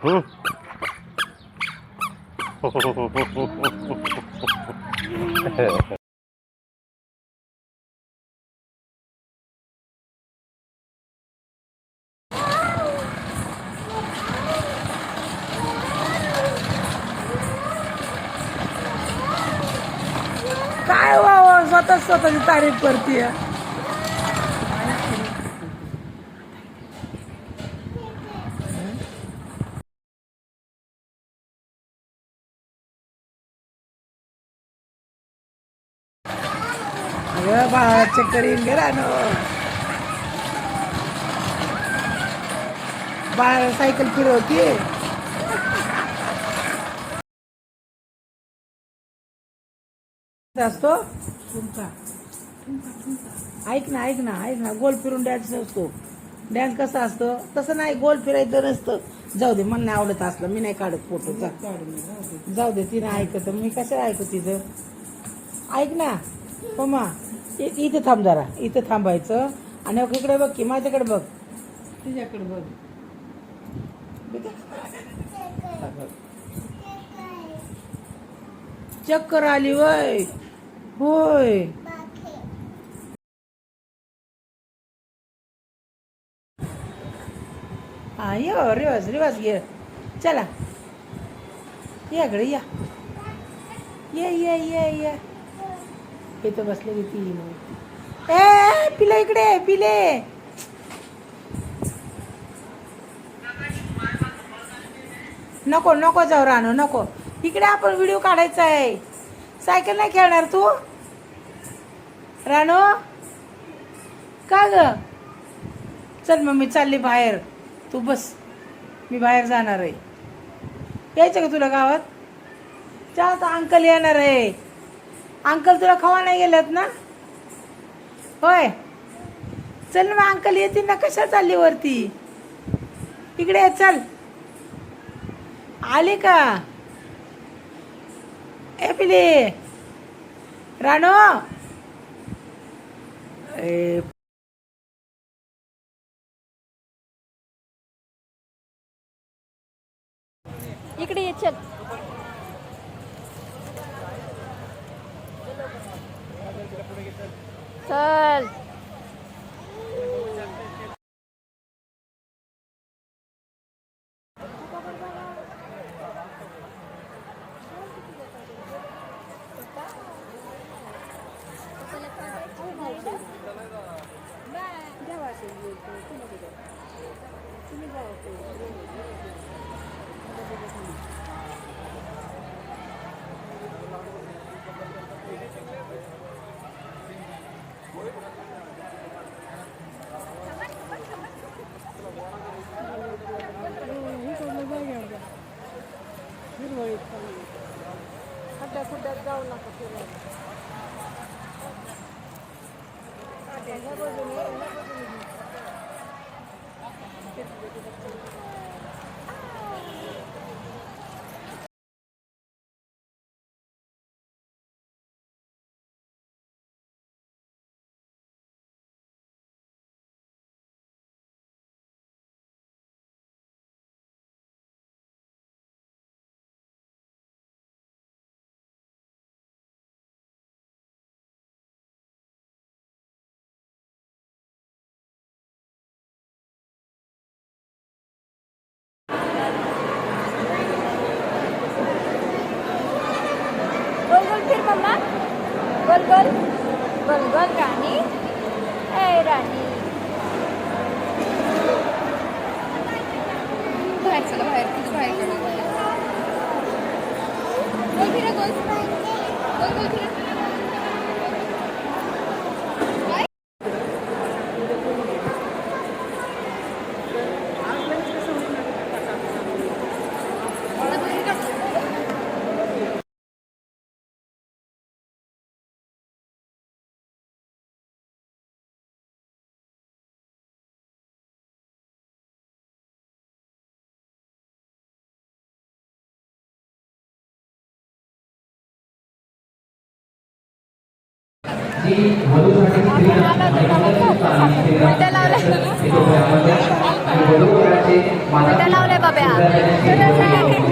हं? काय वा स्वतः स्वतःची तारीफ करते. अगं बाळा चक्कर येऊन गेला ना. बाळा सायकल फिरवते. असतो तुमचा. ऐक ना ऐक ना ऐक ना, गोल फिरून डॅन्स असतो. डॅन्स कसा असतो तसं नाही, गोल फिरायचं नसतं. जाऊ दे, मला नाही आवडत असलं, मी नाही काढत फोटो. जाऊ दे, तिने ऐकत, मी कशाला ऐकू तिचं. ऐक ना मम्मा, इथे थांब जरा, इथे थांबायचं आणि इकडे बघ की, माझ्याकडे बघ, तुझ्याकडे बघ. चक्कर आली वय. होय. हा ये रिवाज रिवाज घे. चला याकडे या. ये ये ये ये. इथं बसले ती. ए पिले इकडे पिले. नको नको जाऊ रानो नको. इकडे आपण व्हिडिओ काढायचा आहे. सायकल नाही खेळणार तू रानो? का ग? चल मग मी चालली बाहेर, तू बस, मी बाहेर जाणार आहे. यायचं का तुला गावात? चल आता अंकल येणार आहे. अंकल तुला खवा नाही गेल्यात ना? होय, चल मग अंकल येतील ना. कशा चालली वरती? इकडे ये, चल. आली का? ए पिले रानो. ए इकडे ये, चल. चल. खड्ड्यात जाऊ नका फिरायला. गोल गोल फिर मम्मा. गोल गोल गोल गोल. राणी, ए राणी. बाहेर चला, बाहेर तुझं बाहेर कडे. गोल फिरा, गोल गोल गोल फिरा. जी कुठं लावलंय बाब्या